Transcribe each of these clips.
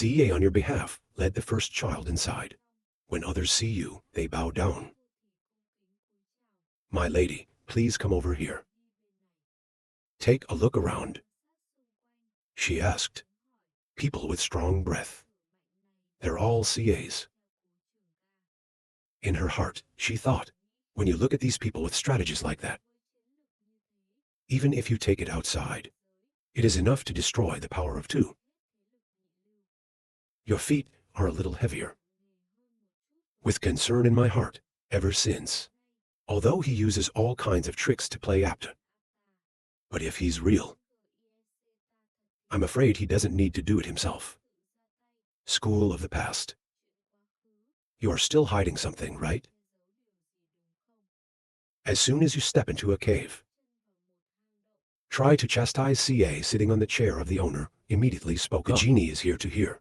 CA on your behalf led the first child inside. When others see you, they bow down. My lady, please come over here. Take a look around. She asked. People with strong breath. They're all CAs. In her heart, she thought, when you look at these people with strategies like that, even if you take it outside, it is enough to destroy the power of two. Your feet are a little heavier. With concern in my heart, ever since, although he uses all kinds of tricks to play apt. But if he's real, I'm afraid he doesn't need to do it himself. School of the past. You are still hiding something, right? As soon as you step into a cave, try to chastise CA sitting on the chair of the owner, immediately spoke up. The genie is here to hear.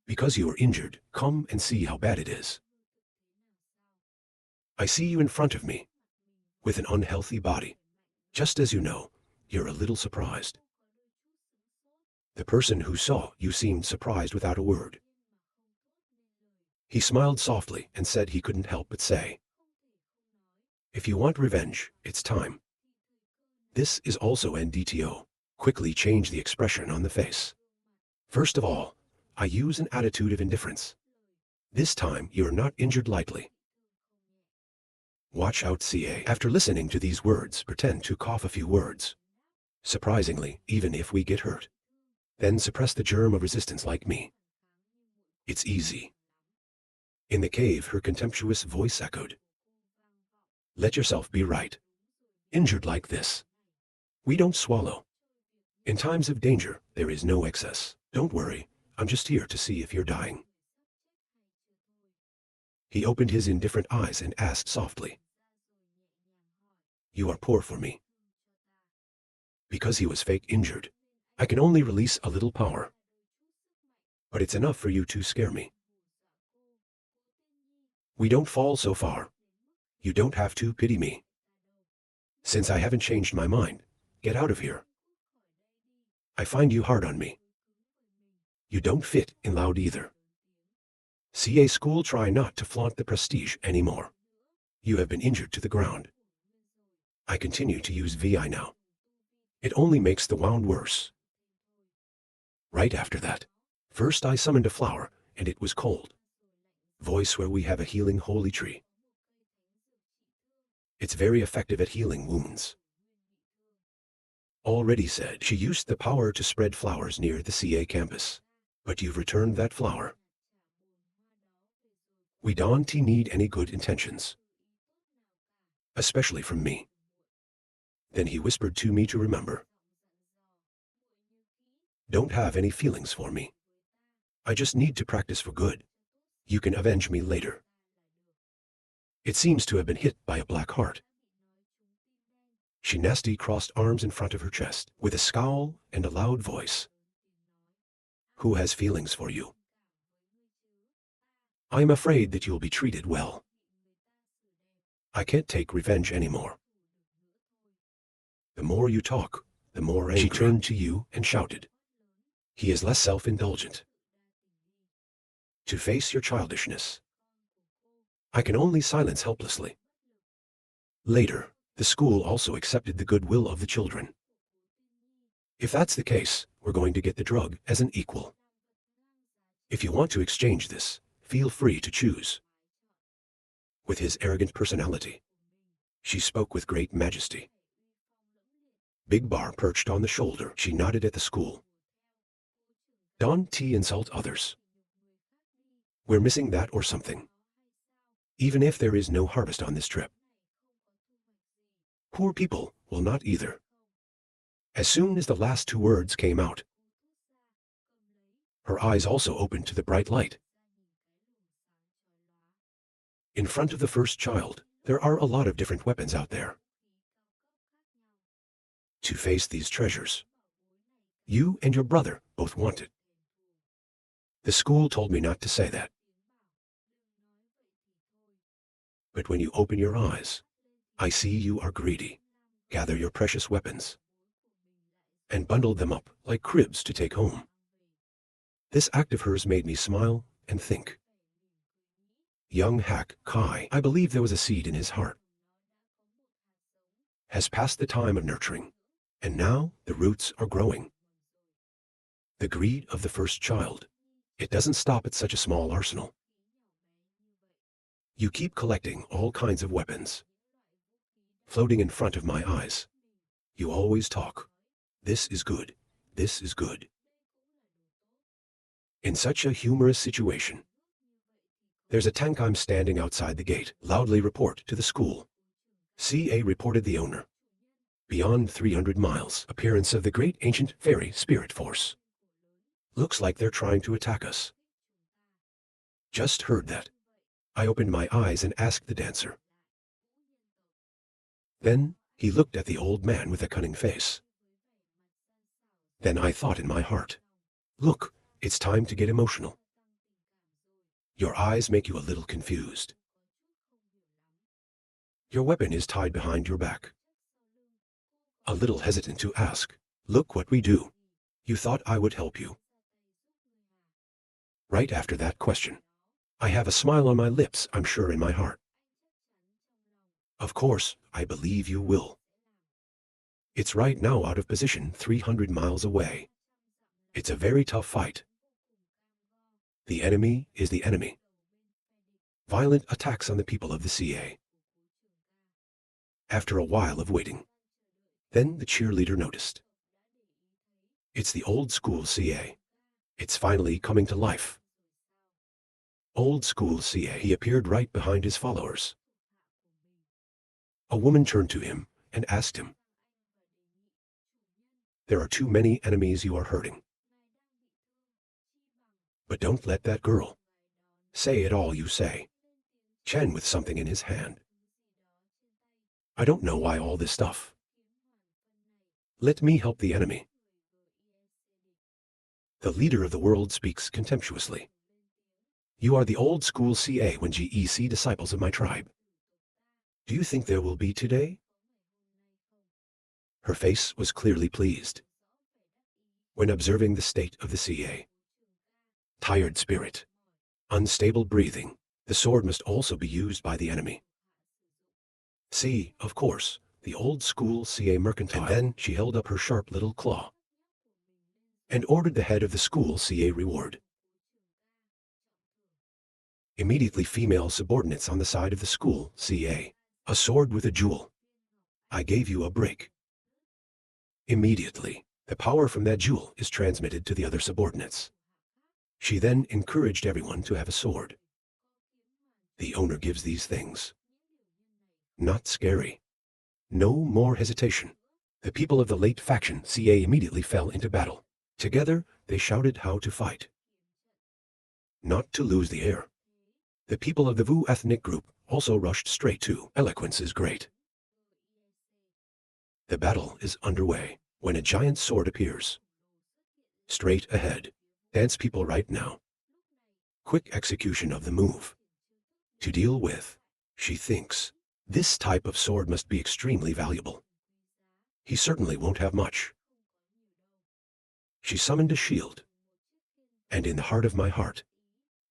Because you are injured, come and see how bad it is. I see you in front of me, with an unhealthy body. Just as you know, you're a little surprised. The person who saw you seemed surprised without a word. He smiled softly and said he couldn't help but say, if you want revenge, it's time. This is also NDTO. Quickly change the expression on the face. First of all, I use an attitude of indifference. This time you are not injured lightly. Watch out, CA. After listening to these words, pretend to cough a few words. Surprisingly, even if we get hurt. Then suppress the germ of resistance like me. It's easy. In the cave, her contemptuous voice echoed. Let yourself be right. Injured like this. We don't swallow. In times of danger, there is no excess. Don't worry, I'm just here to see if you're dying. He opened his indifferent eyes and asked softly. You are poor for me. Because he was fake injured, I can only release a little power. But it's enough for you to scare me. We don't fall so far. You don't have to pity me. Since I haven't changed my mind, get out of here. I find you hard on me. You don't fit in loud either. CA school, try not to flaunt the prestige anymore. You have been injured to the ground. I continue to use VI now. It only makes the wound worse. Right after that, first I summoned a flower, and it was cold. Voice where we have a healing holy tree. It's very effective at healing wounds. Already said she used the power to spread flowers near the CA campus. But you've returned that flower. We don't need any good intentions. Especially from me. Then he whispered to me to remember. Don't have any feelings for me. I just need to practice for good. You can avenge me later. It seems to have been hit by a black heart. She nasty crossed arms in front of her chest, with a scowl and a loud voice. Who has feelings for you? I am afraid that you'll be treated well. I can't take revenge anymore. The more you talk, the more angry. She turned to you and shouted. He is less self-indulgent. To face your childishness. I can only silence helplessly. Later, the school also accepted the goodwill of the children. If that's the case, we're going to get the drug as an equal. If you want to exchange this, feel free to choose. With his arrogant personality, she spoke with great majesty. Big bar perched on the shoulder, she nodded at the school. Don't insult others. We're missing that or something. Even if there is no harvest on this trip. Poor people will not either. As soon as the last two words came out, her eyes also opened to the bright light. In front of the first child, there are a lot of different weapons out there. To face these treasures, you and your brother both want it. The school told me not to say that. But when you open your eyes, I see you are greedy. Gather your precious weapons and bundle them up like cribs to take home. This act of hers made me smile and think. Young hack Kai, I believe there was a seed in his heart, has passed the time of nurturing, and now the roots are growing. The greed of the first child. It doesn't stop at such a small arsenal. You keep collecting all kinds of weapons, floating in front of my eyes. You always talk. This is good. This is good. In such a humorous situation, there's a tankime standing outside the gate. Loudly report to the school. CA reported the owner. Beyond 300 miles, appearance of the great ancient fairy spirit force. Looks like they're trying to attack us. Just heard that. I opened my eyes and asked the dancer. Then he looked at the old man with a cunning face. Then I thought in my heart, look, it's time to get emotional. Your eyes make you a little confused. Your weapon is tied behind your back. A little hesitant to ask, look what we do. You thought I would help you. Right after that question, I have a smile on my lips, I'm sure in my heart. Of course, I believe you will. It's right now out of position 300 miles away. It's a very tough fight. The enemy is the enemy. Violent attacks on the people of the CA. After a while of waiting, then the cheerleader noticed. It's the old school CA. It's finally coming to life. Old school CA. He appeared right behind his followers. A woman turned to him and asked him, there are too many enemies you are hurting. But don't let that girl say it all you say. Chen with something in his hand. I don't know why all this stuff. Let me help the enemy. The leader of the world speaks contemptuously. You are the old school CA when GEC disciples of my tribe. Do you think there will be today? Her face was clearly pleased when observing the state of the CA. Tired spirit, unstable breathing. The sword must also be used by the enemy. See, of course, the old school CA mercantile. And then she held up her sharp little claw and ordered the head of the school CA reward. Immediately female subordinates on the side of the school CA. A sword with a jewel. I gave you a break. Immediately, the power from that jewel is transmitted to the other subordinates. She then encouraged everyone to have a sword. The owner gives these things. Not scary. No more hesitation. The people of the late faction CA immediately fell into battle. Together, they shouted how to fight. Not to lose the air. The people of the Wu ethnic group also rushed straight to. Eloquence is great. The battle is underway when a giant sword appears. Straight ahead. Dance people right now. Quick execution of the move. To deal with, she thinks, this type of sword must be extremely valuable. He certainly won't have much. She summoned a shield. And in the heart of my heart,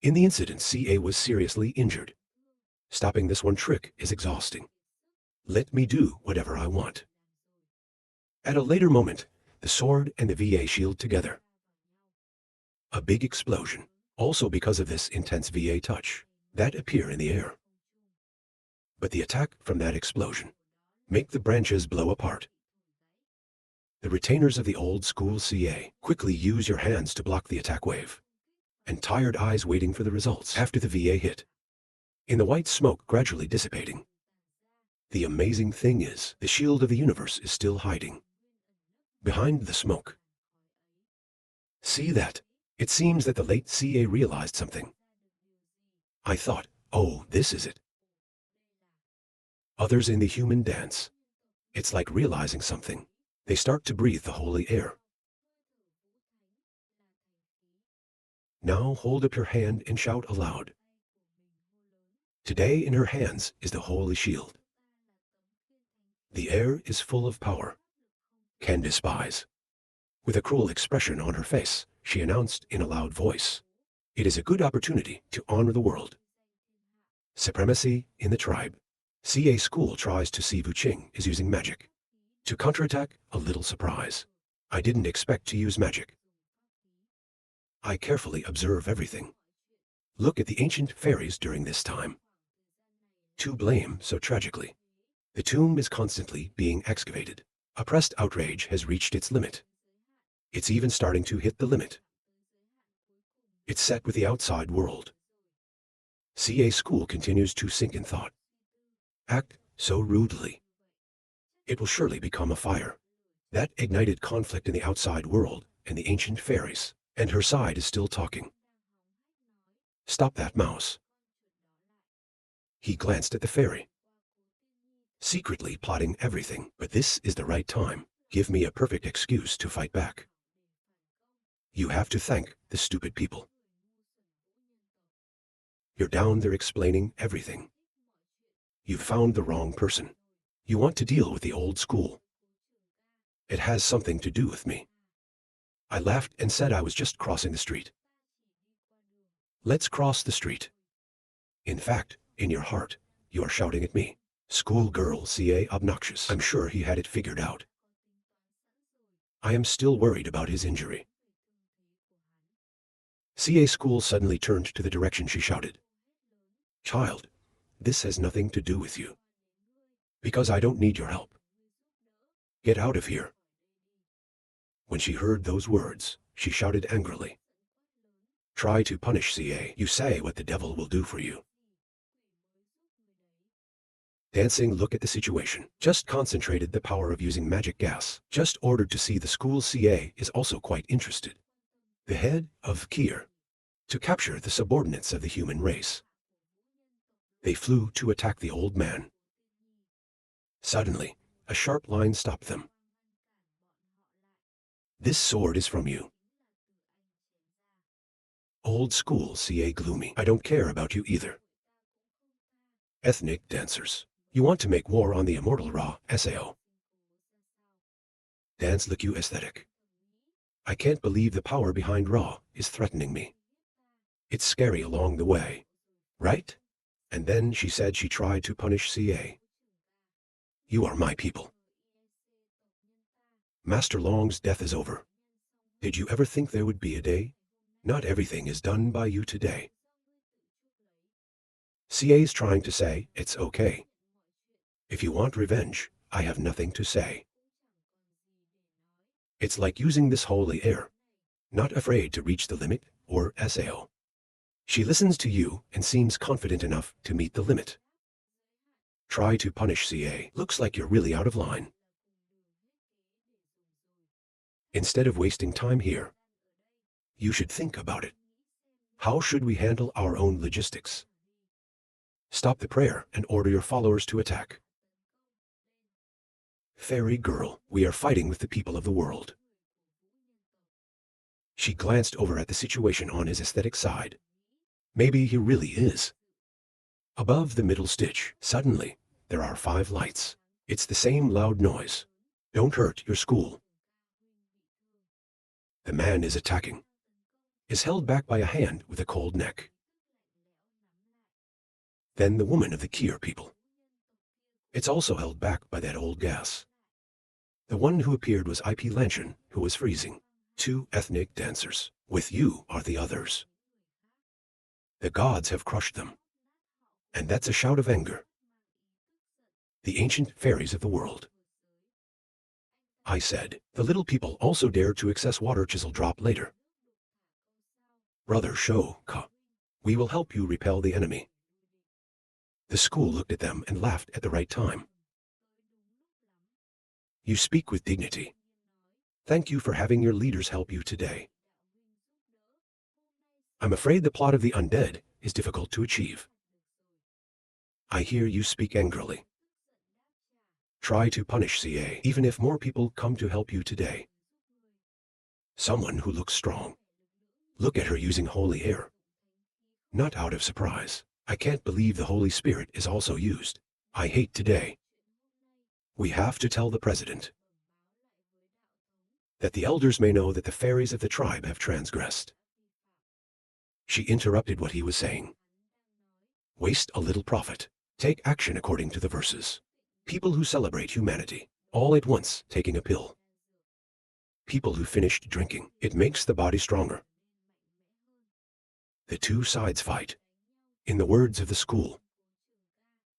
in the incident CA was seriously injured. Stopping this one trick is exhausting. Let me do whatever I want. At a later moment, the sword and the VA shield together. A big explosion, also because of this intense VA touch, that appear in the air. But the attack from that explosion make the branches blow apart. The retainers of the old school CA quickly use your hands to block the attack wave, and tired eyes waiting for the results after the VA hit. In the white smoke gradually dissipating. The amazing thing is, the shield of the universe is still hiding behind the smoke. See that? It seems that the late CA realized something. I thought, oh, this is it. Others in the human dance. It's like realizing something. They start to breathe the holy air. Now hold up your hand and shout aloud. Today in her hands is the holy shield. The air is full of power. Can despise. With a cruel expression on her face, she announced in a loud voice, "It is a good opportunity to honor the world. Supremacy in the tribe. CA school tries to see Gu Changge is using magic. To counterattack, a little surprise. I didn't expect to use magic. I carefully observe everything. Look at the ancient fairies during this time. To blame so tragically. The tomb is constantly being excavated. Oppressed outrage has reached its limit. It's even starting to hit the limit. It's set with the outside world. CA school continues to sink in thought. Act so rudely. It will surely become a fire. That ignited conflict in the outside world and the ancient fairies, and her side is still talking. Stop that mouse. He glanced at the fairy. Secretly plotting everything, but this is the right time. Give me a perfect excuse to fight back. You have to thank the stupid people. You're down there explaining everything. You've found the wrong person. You want to deal with the old school. It has something to do with me. I laughed and said I was just crossing the street. Let's cross the street. In fact, in your heart, you are shouting at me. Schoolgirl CA obnoxious. I'm sure he had it figured out. I am still worried about his injury. CA school suddenly turned to the direction she shouted. Child, this has nothing to do with you. Because I don't need your help. Get out of here. When she heard those words, she shouted angrily. Try to punish CA. You say what the devil will do for you. Dancing look at the situation. Just concentrated the power of using magic gas. Just ordered to see the school CA is also quite interested. The head of Kier. To capture the subordinates of the human race. They flew to attack the old man. Suddenly, a sharp line stopped them. This sword is from you. Old school CA gloomy. I don't care about you either. Ethnic dancers. You want to make war on the immortal Ra, SAO. Dance look you aesthetic. I can't believe the power behind Ra is threatening me. It's scary along the way. Right? And then she said she tried to punish CA. You are my people. Master Long's death is over. Did you ever think there would be a day? Not everything is done by you today. CA's trying to say, it's okay. If you want revenge, I have nothing to say. It's like using this holy air. Not afraid to reach the limit, or SAO. She listens to you and seems confident enough to meet the limit. Try to punish CA. Looks like you're really out of line. Instead of wasting time here, you should think about it. How should we handle our own logistics? Stop the prayer and order your followers to attack. Fairy girl, we are fighting with the people of the world. She glanced over at the situation on his aesthetic side. Maybe he really is. Above the middle stitch, suddenly, there are 5 lights. It's the same loud noise. Don't hurt your school. The man is attacking. Is held back by a hand with a cold neck. Then the woman of the Kier people. It's also held back by that old gas. The one who appeared was IP Lanshan, who was freezing. 2 ethnic dancers. With you are the others. The gods have crushed them. And that's a shout of anger. The ancient fairies of the world. I said, the little people also dare to access water chisel drop later. Brother Sho Ka. We will help you repel the enemy. The school looked at them and laughed at the right time. You speak with dignity. Thank you for having your leaders help you today. I'm afraid the plot of the undead is difficult to achieve. I hear you speak angrily. Try to punish CA, even if more people come to help you today. Someone who looks strong. Look at her using holy air. Not out of surprise. I can't believe the Holy Spirit is also used. I hate today. We have to tell the president. that the elders may know that the fairies of the tribe have transgressed. She interrupted what he was saying. Waste a little profit. Take action according to the verses. People who celebrate humanity, all at once taking a pill. People who finished drinking, it makes the body stronger. The two sides fight. In the words of the school,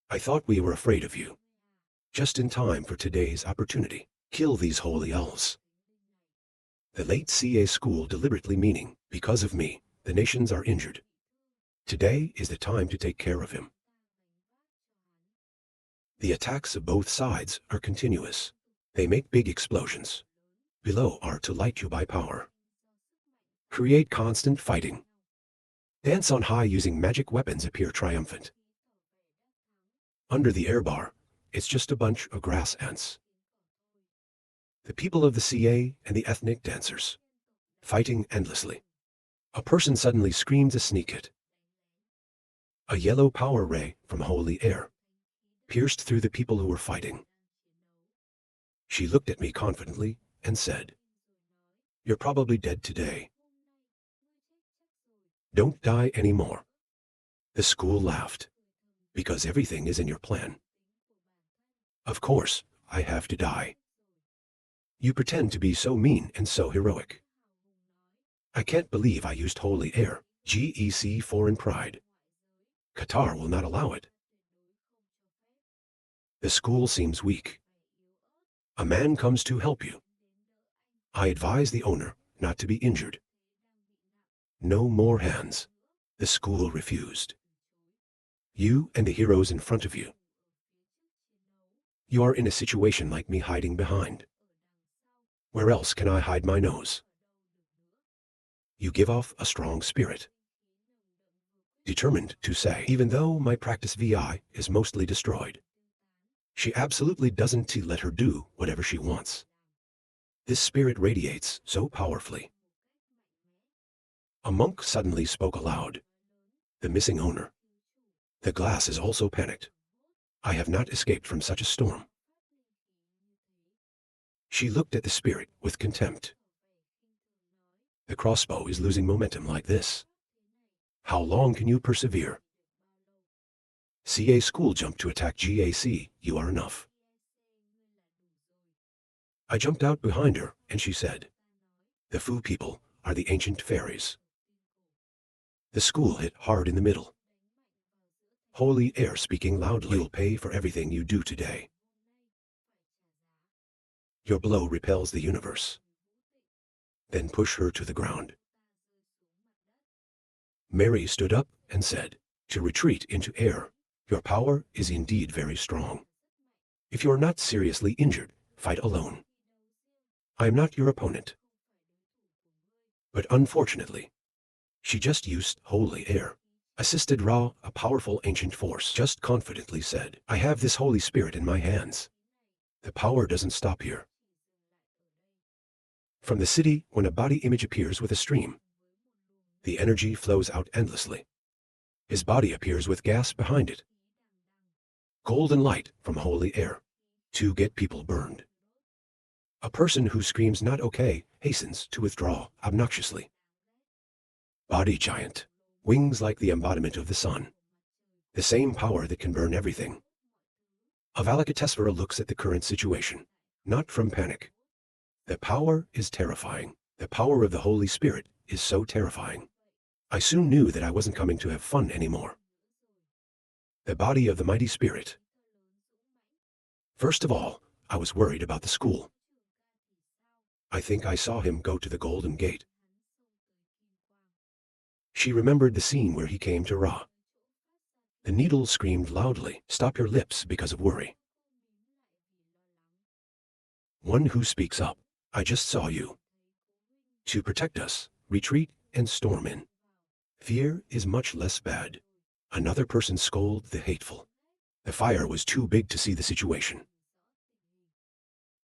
I thought we were afraid of you. Just in time for today's opportunity. Kill these holy elves. The late CA school deliberately meaning, because of me, the nations are injured. Today is the time to take care of him. The attacks of both sides are continuous. They make big explosions. Below are to light you by power. Create constant fighting. Dance on high using magic weapons appear triumphant. Under the air bar, it's just a bunch of grass ants. The people of the CA and the ethnic dancers. Fighting endlessly. A person suddenly screams a sneak hit. A yellow power ray from holy air pierced through the people who were fighting. She looked at me confidently and said, You're probably dead today. Don't die anymore. The school laughed. Because everything is in your plan. Of course, I have to die. You pretend to be so mean and so heroic. I can't believe I used holy air, GEC foreign pride. Qatar will not allow it. The school seems weak. A man comes to help you. I advise the owner not to be injured. No more hands. The school refused. You and the heroes in front of you. You are in a situation like me hiding behind. Where else can I hide my nose? You give off a strong spirit. Determined to say, even though my practice VI is mostly destroyed, she absolutely doesn't let her do whatever she wants. This spirit radiates so powerfully. A monk suddenly spoke aloud. The missing owner. The glass is also panicked. I have not escaped from such a storm. She looked at the spirit with contempt. The crossbow is losing momentum like this. How long can you persevere? CA school jumped to attack GAC, you are enough. I jumped out behind her, and she said, The Fu people are the ancient fairies. The school hit hard in the middle. Holy air speaking loudly, you'll pay for everything you do today. Your blow repels the universe. Then push her to the ground. Mary stood up and said, To retreat into air, your power is indeed very strong. If you are not seriously injured, fight alone. I am not your opponent. But unfortunately, she just used holy air. Assisted Ra, a powerful ancient force, just confidently said, I have this holy spirit in my hands. The power doesn't stop here. From the city, when a body image appears with a stream, the energy flows out endlessly. His body appears with gas behind it. Golden light from holy air. To get people burned. A person who screams not okay hastens to withdraw obnoxiously. Body giant. Wings like the embodiment of the sun. The same power that can burn everything. Avalokitesvara looks at the current situation, not from panic. The power is terrifying. The power of the Holy Spirit is so terrifying. I soon knew that I wasn't coming to have fun anymore. The body of the mighty spirit. First of all, I was worried about the school. I think I saw him go to the Golden Gate. She remembered the scene where he came to Ra. The needle screamed loudly, Stop your lips because of worry. One who speaks up, I just saw you. To protect us, retreat and storm in. Fear is much less bad. Another person scolded the hateful. The fire was too big to see the situation.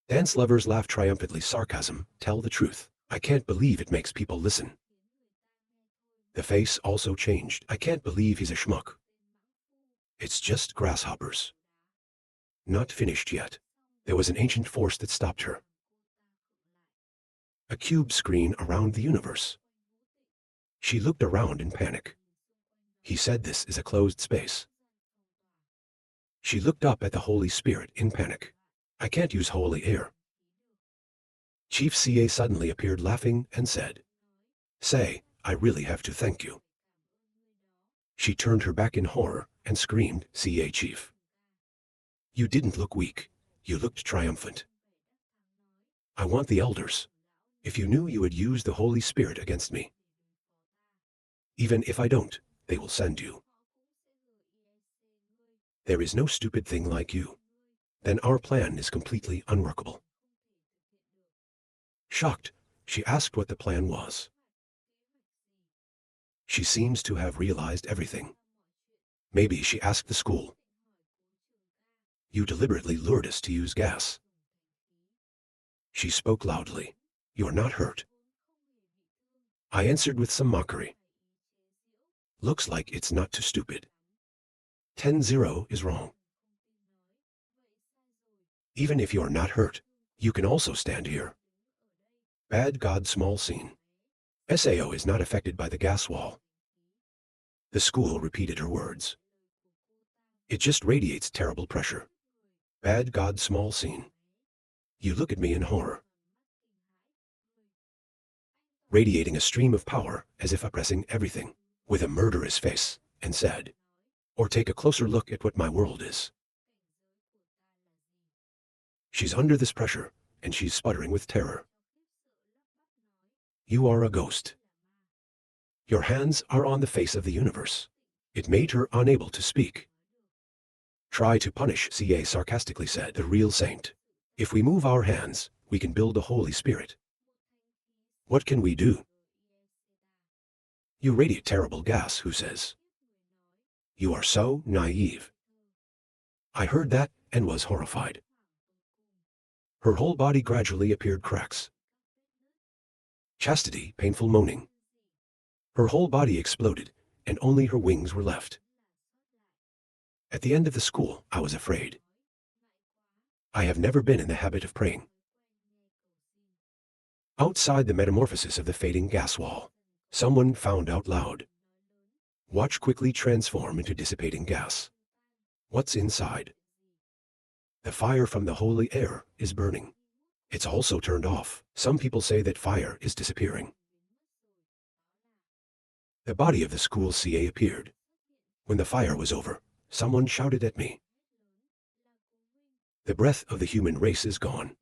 Dance lovers laugh triumphantly. Sarcasm, tell the truth. I can't believe it makes people listen. The face also changed. I can't believe he's a schmuck. It's just grasshoppers. Not finished yet. There was an ancient force that stopped her. a cube screen around the universe. She looked around in panic. He said this is a closed space. She looked up at the Holy Spirit in panic. I can't use holy air. Chief CA suddenly appeared laughing and said, Say, I really have to thank you. She turned her back in horror and screamed, CA Chief. You didn't look weak. You looked triumphant. I want the elders. If you knew you would use the Holy Spirit against me. Even if I don't, they will send you. There is no stupid thing like you. Then our plan is completely unworkable. Shocked, she asked what the plan was. She seems to have realized everything. Maybe she asked the school. You deliberately lured us to use gas. She spoke loudly. You're not hurt. I answered with some mockery. Looks like it's not too stupid. 10-0 is wrong. Even if you're not hurt, you can also stand here. Bad God small scene. SAO is not affected by the gas wall. The school repeated her words. It just radiates terrible pressure. Bad God small scene. You look at me in horror. Radiating a stream of power as if oppressing everything, with a murderous face, and said, or take a closer look at what my world is. She's under this pressure, and she's sputtering with terror. You are a ghost. Your hands are on the face of the universe. It made her unable to speak. Try to punish, CA sarcastically said, the real saint. If we move our hands, we can build a Holy Spirit. What can we do? You radiate terrible gas, who says? You are so naive. I heard that and was horrified. Her whole body gradually appeared cracks. Chastity, painful moaning. Her whole body exploded, and only her wings were left. At the end of the school, I was afraid. I have never been in the habit of praying. Outside the metamorphosis of the fading gas wall, someone found out loud. Watch quickly transform into dissipating gas. What's inside? The fire from the holy air is burning. It's also turned off. Some people say that fire is disappearing. The body of the school CA appeared. When the fire was over, someone shouted at me. The breath of the human race is gone.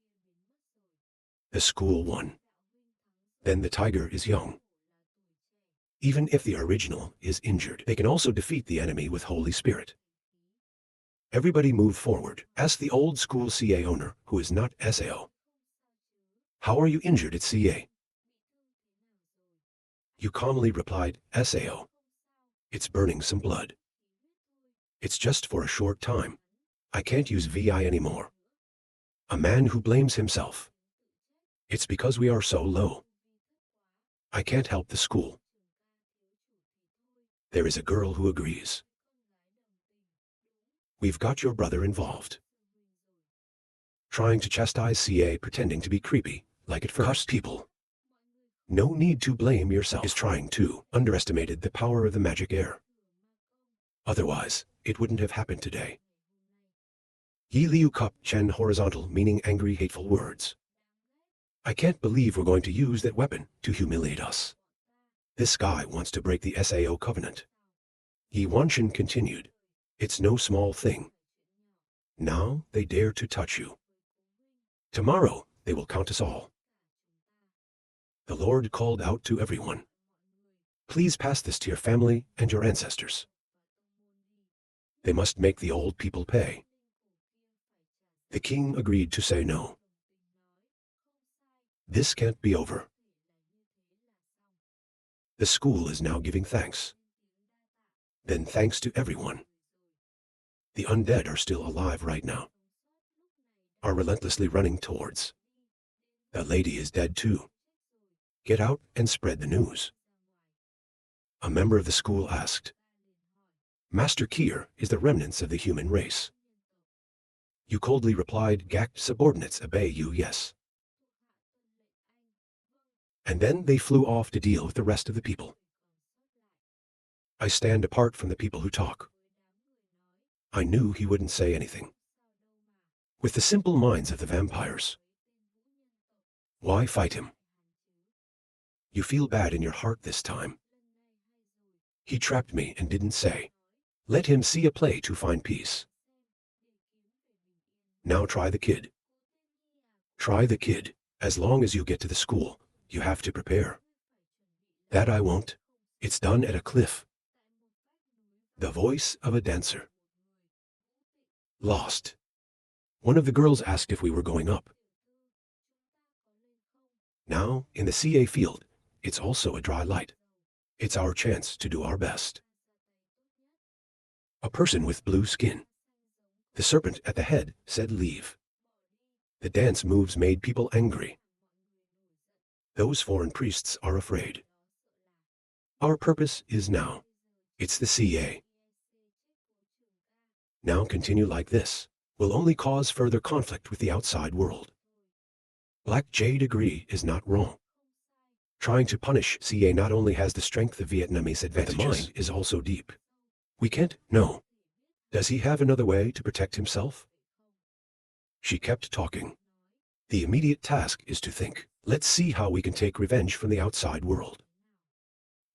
The school won. Then the tiger is young. Even if the original is injured, they can also defeat the enemy with Holy Spirit. Everybody move forward. Ask the old school CA owner, who is not SAO. How are you injured at CA? You calmly replied, SAO. It's burning some blood. It's just for a short time. I can't use VI anymore. A man who blames himself. It's because we are so low. I can't help the school. There is a girl who agrees. We've got your brother involved. Trying to chastise CA, pretending to be creepy, like at first. Cut people. No need to blame yourself. Is trying to underestimated the power of the magic air. Otherwise, it wouldn't have happened today. Yi Liu Cup Chen horizontal meaning angry hateful words. I can't believe we're going to use that weapon to humiliate us. This guy wants to break the SAO covenant. Yi Wanshin continued. It's no small thing. Now they dare to touch you. Tomorrow they will count us all. The Lord called out to everyone. Please pass this to your family and your ancestors. They must make the old people pay. The king agreed to say no. This can't be over. The school is now giving thanks. Then thanks to everyone. The undead are still alive right now. Are relentlessly running towards. The lady is dead too. Get out and spread the news. A member of the school asked. Master Kier is the remnants of the human race. You coldly replied, Gact subordinates obey you, yes. And then they flew off to deal with the rest of the people. I stand apart from the people who talk. I knew he wouldn't say anything. With the simple minds of the vampires. Why fight him? You feel bad in your heart this time. He trapped me and didn't say. Let him see a play to find peace. Now try the kid. Try the kid. As long as you get to the school, you have to prepare. That I won't. It's done at a cliff. The voice of a dancer. Lost. One of the girls asked if we were going up. Now, in the CA field, it's also a dry light. It's our chance to do our best. A person with blue skin. The serpent at the head said leave. The dance moves made people angry. Those foreign priests are afraid. Our purpose is now. It's the CA. Now continue like this will only cause further conflict with the outside world. Black Jade agree is not wrong. Trying to punish CA not only has the strength of Vietnamese advantages, the mind is also deep. We can't, no. Does he have another way to protect himself? She kept talking. The immediate task is to think. Let's see how we can take revenge from the outside world.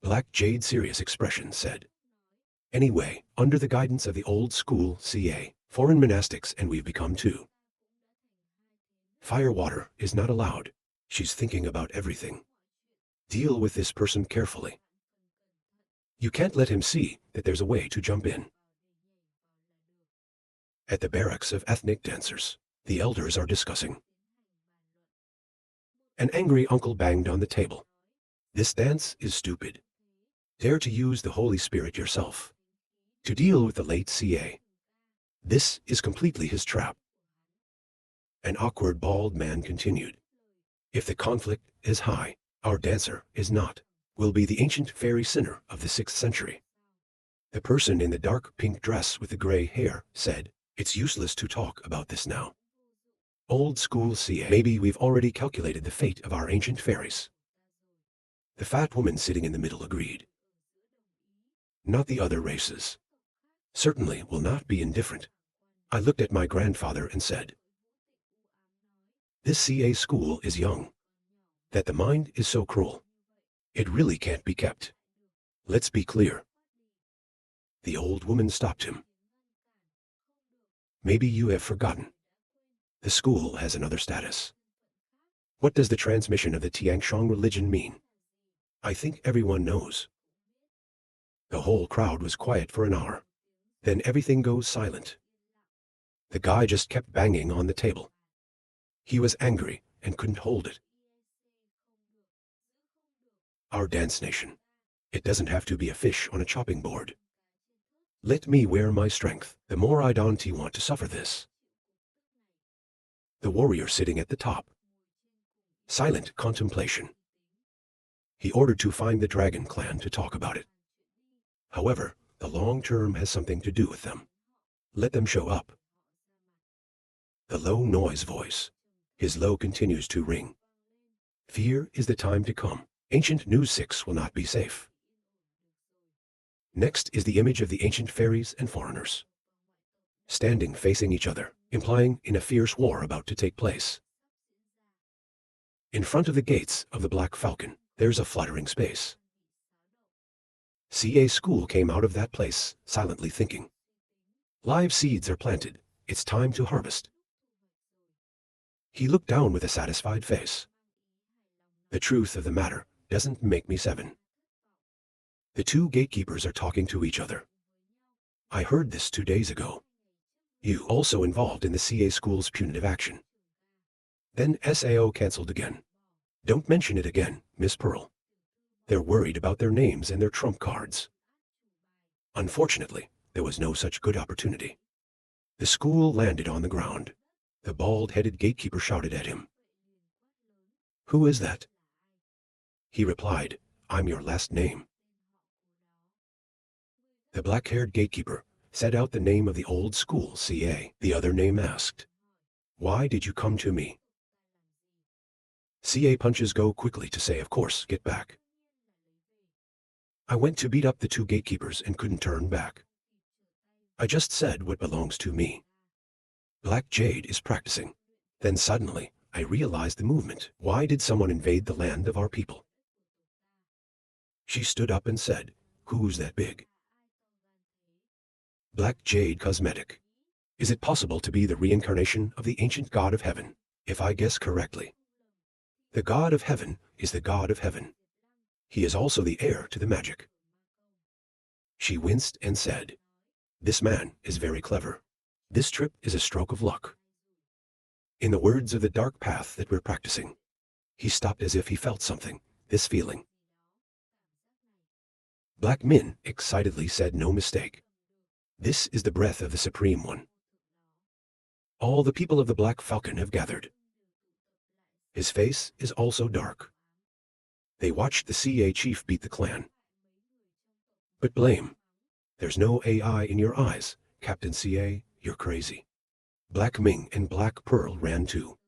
Black Jade's serious expression said. Anyway, under the guidance of the old school CA, foreign monastics and we've become two. Firewater is not allowed. She's thinking about everything. Deal with this person carefully. You can't let him see that there's a way to jump in. At the barracks of ethnic dancers, the elders are discussing. An angry uncle banged on the table. This dance is stupid. Dare to use the Holy Spirit yourself. To deal with the late CA. This is completely his trap. An awkward bald man continued. If the conflict is high, our dancer is not. Will be the ancient fairy sinner of the 6th century. The person in the dark pink dress with the gray hair said, it's useless to talk about this now. Old school CA. Maybe we've already calculated the fate of our ancient fairies. The fat woman sitting in the middle agreed. Not the other races. Certainly will not be indifferent. I looked at my grandfather and said, this CA school is young. That the mind is so cruel. It really can't be kept. Let's be clear. The old woman stopped him. Maybe you have forgotten. The school has another status. What does the transmission of the Tiangshong religion mean? I think everyone knows. The whole crowd was quiet for an hour. Then everything goes silent. The guy just kept banging on the table. He was angry and couldn't hold it. Our dance nation. It doesn't have to be a fish on a chopping board. Let me wear my strength. The more I don't want to suffer this. The warrior sitting at the top. Silent contemplation. He ordered to find the dragon clan to talk about it. However, the long term has something to do with them. Let them show up. The low noise voice. His low continues to ring. Fear is the time to come. Ancient News 6 will not be safe. Next is the image of the ancient fairies and foreigners. Standing facing each other, implying in a fierce war about to take place. In front of the gates of the Black Falcon, there's a fluttering space. CA school came out of that place, silently thinking. Live seeds are planted. It's time to harvest. He looked down with a satisfied face. The truth of the matter doesn't make me 7. The 2 gatekeepers are talking to each other. I heard this 2 days ago. You also involved in the CA school's punitive action. Then SAO cancelled again. Don't mention it again, Miss Pearl. They're worried about their names and their trump cards. Unfortunately, there was no such good opportunity. The school landed on the ground. The bald-headed gatekeeper shouted at him. Who is that? He replied, I'm your last name. The black-haired gatekeeper said out the name of the old school CA. The other name asked, why did you come to me? CA punches go quickly to say, of course, get back. I went to beat up the two gatekeepers and couldn't turn back. I just said what belongs to me. Black Jade is practicing. Then suddenly, I realized the movement. Why did someone invade the land of our people? She stood up and said, who's that big? Black Jade Cosmetic. Is it possible to be the reincarnation of the ancient god of heaven, if I guess correctly? The god of heaven is the god of heaven. He is also the heir to the magic. She winced and said, this man is very clever. This trip is a stroke of luck. In the words of the dark path that we're practicing, he stopped as if he felt something, this feeling. Black Min excitedly said, no mistake. This is the breath of the Supreme One. All the people of the Black Falcon have gathered. His face is also dark. They watched the CA chief beat the clan. But blame. There's no AI in your eyes, Captain CA, you're crazy. Black Ming and Black Pearl ran too.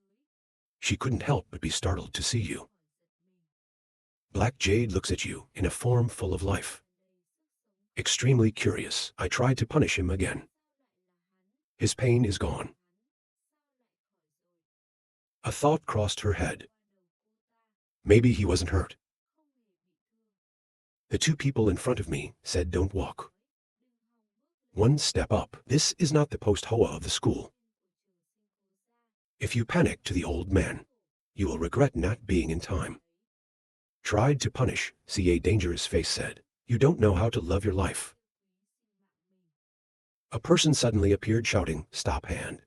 She couldn't help but be startled to see you. Black Jade looks at you in a form full of life. Extremely curious, I tried to punish him again. His pain is gone. A thought crossed her head. Maybe he wasn't hurt. The two people in front of me said, don't walk. One step up. This is not the post-hoa of the school. If you panic to the old man, you will regret not being in time. Tried to punish, CA Dangerous Face said, you don't know how to love your life. A person suddenly appeared shouting, stop hand.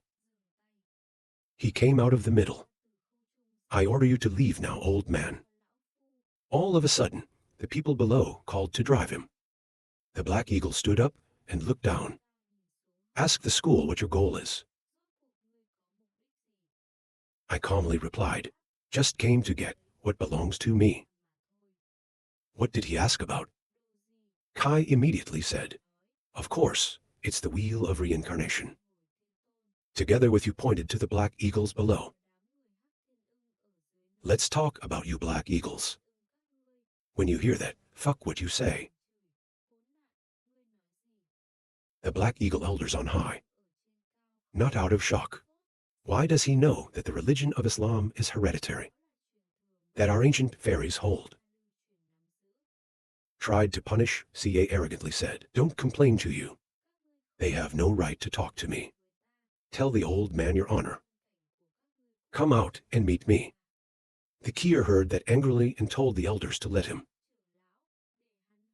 He came out of the middle. I order you to leave now, old man. All of a sudden, the people below called to drive him. The Black Eagle stood up and looked down. Ask the school what your goal is. I calmly replied, just came to get what belongs to me. What did he ask about? Kai immediately said, of course, it's the wheel of reincarnation. Together with you pointed to the Black Eagles below. Let's talk about you Black Eagles. When you hear that, fuck what you say. The Black Eagle elders on high. Not out of shock. Why does he know that the religion of Islam is hereditary? That our ancient fairies hold? Tried to punish, CA arrogantly said, don't complain to you. They have no right to talk to me. Tell the old man your honor. Come out and meet me. The Kier heard that angrily and told the elders to let him.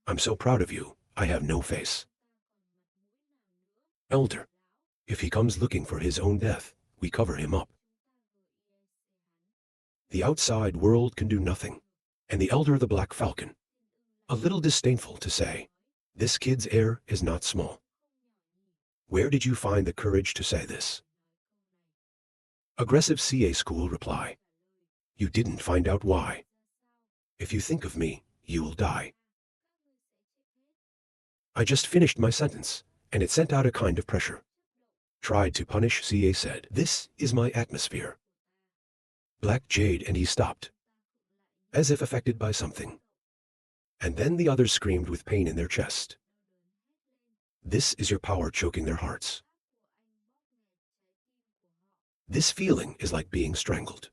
I'm so proud of you, I have no face. Elder, if he comes looking for his own death, we cover him up. The outside world can do nothing, and the elder of the Black Falcon, a little disdainful to say, this kid's air is not small. Where did you find the courage to say this? Aggressive CA school reply. You didn't find out why. If you think of me, you will die. I just finished my sentence, and it sent out a kind of pressure. Tried to punish, CA said, this is my atmosphere. Black Jade and he stopped, as if affected by something. And then the others screamed with pain in their chest. This is your power choking their hearts. This feeling is like being strangled.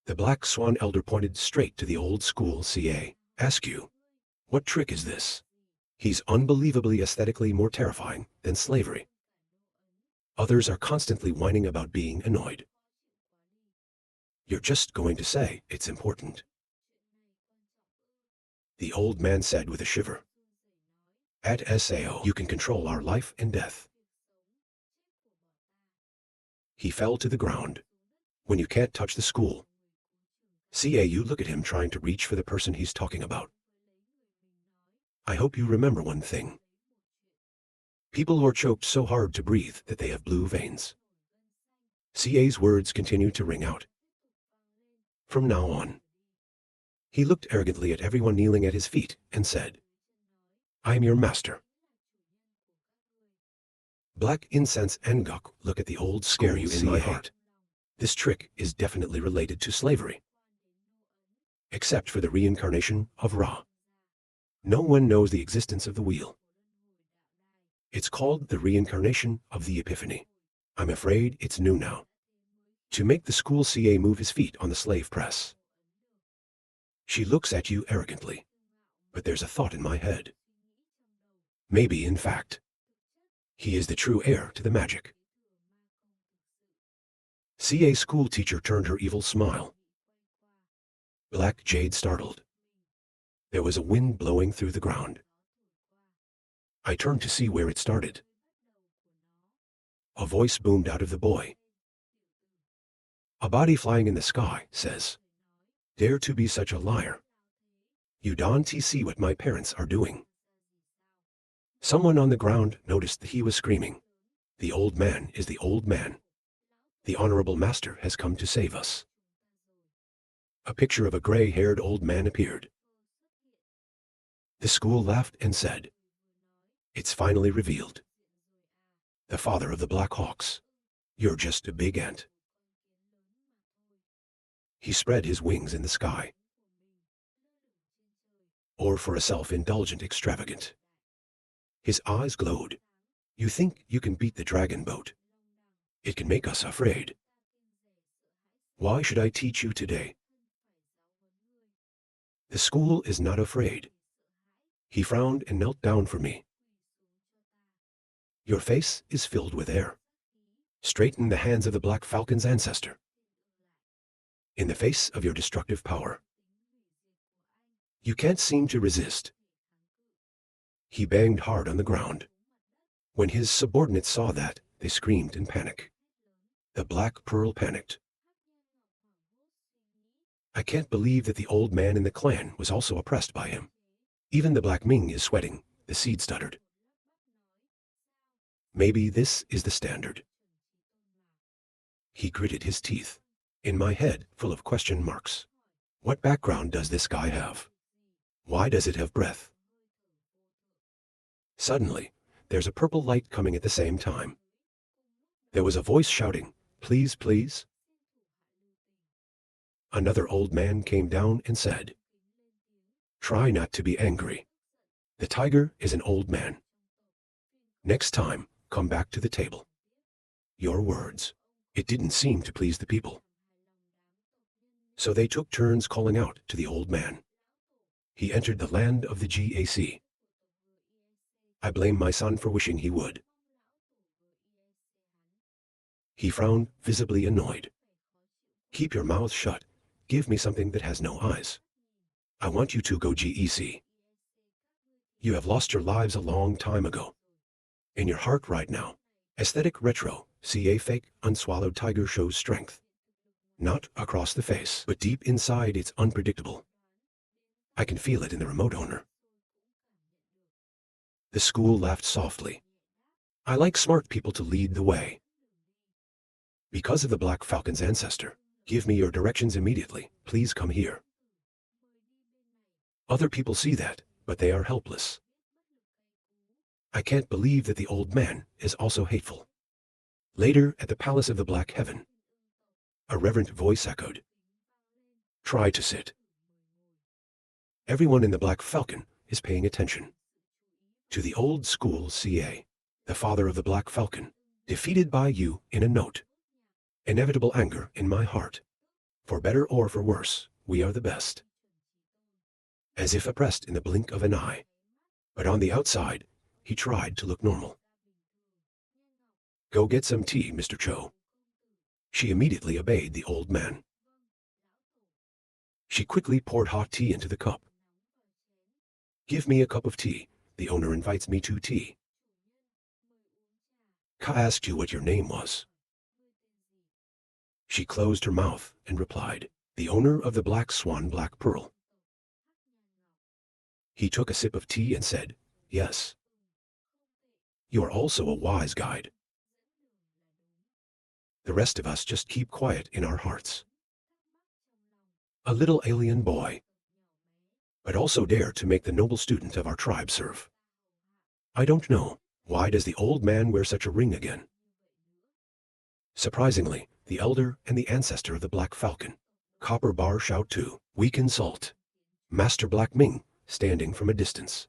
The Black Swan elder pointed straight to the old school CA. Ask you, what trick is this? He's unbelievably aesthetically more terrifying than slavery. Others are constantly whining about being annoyed. You're just going to say it's important. The old man said with a shiver. At SAO, you can control our life and death. He fell to the ground. When you can't touch the school. CA, you look at him trying to reach for the person he's talking about. I hope you remember one thing. People who are choked so hard to breathe that they have blue veins. CA's words continued to ring out. From now on. He looked arrogantly at everyone kneeling at his feet and said, I am your master. Black Incense and Guk look at the old scare you in my heart. This trick is definitely related to slavery. Except for the reincarnation of Ra. No one knows the existence of the wheel. It's called the reincarnation of the Epiphany. I'm afraid it's new now. To make the school CA move his feet on the slave press. She looks at you arrogantly. But there's a thought in my head. Maybe, in fact, he is the true heir to the magic. CA school teacher turned her evil smile. Black Jade startled. There was a wind blowing through the ground. I turned to see where it started. A voice boomed out of the boy. A body flying in the sky says, "Dare to be such a liar. You don't see what my parents are doing." Someone on the ground noticed that he was screaming. The old man is the old man. The honorable master has come to save us. A picture of a gray-haired old man appeared. The school laughed and said, "It's finally revealed. The father of the Black Hawks. You're just a big ant." He spread his wings in the sky. Or for a self-indulgent extravagant. His eyes glowed. You think you can beat the dragon boat? It can make us afraid. Why should I teach you today? The school is not afraid. He frowned and knelt down for me. Your face is filled with air. Straighten the hands of the Black Falcon's ancestor. In the face of your destructive power. You can't seem to resist. He banged hard on the ground. When his subordinates saw that, they screamed in panic. The Black Pearl panicked. I can't believe that the old man in the clan was also oppressed by him. Even the Black Ming is sweating, the seed stuttered. Maybe this is the standard. He gritted his teeth. In my head, full of question marks. What background does this guy have? Why does it have breath? Suddenly, there's a purple light coming at the same time. There was a voice shouting, "Please, please." Another old man came down and said, "Try not to be angry. The tiger is an old man. Next time, come back to the table." Your words. It didn't seem to please the people. So they took turns calling out to the old man. He entered the land of the GAC. I blame my son for wishing he would. He frowned, visibly annoyed. Keep your mouth shut. Give me something that has no eyes. I want you to go GEC. You have lost your lives a long time ago. In your heart right now, aesthetic retro, CA fake, unswallowed tiger shows strength. Not across the face, but deep inside it's unpredictable. I can feel it in the remote owner. The school laughed softly. I like smart people to lead the way. Because of the Black Falcon's ancestor, give me your directions immediately. Please come here. Other people see that, but they are helpless. I can't believe that the old man is also hateful. Later, at the Palace of the Black Heaven, a reverent voice echoed. Try to sit. Everyone in the Black Falcon is paying attention. To the old school CA, the father of the Black Falcon, defeated by you in a note. Inevitable anger in my heart. For better or for worse, we are the best. As if oppressed in the blink of an eye. But on the outside, he tried to look normal. Go get some tea, Mr. Cho. She immediately obeyed the old man. She quickly poured hot tea into the cup. Give me a cup of tea. The owner invites me to tea. Ka asked you what your name was. She closed her mouth and replied, the owner of the Black Swan Black Pearl. He took a sip of tea and said, yes. You are also a wise guide. The rest of us just keep quiet in our hearts. A little alien boy, but also dare to make the noble student of our tribe serve. I don't know, why does the old man wear such a ring again? Surprisingly, the elder and the ancestor of the Black Falcon. Copper Bar shout 2, weak insult. Master Black Ming, standing from a distance.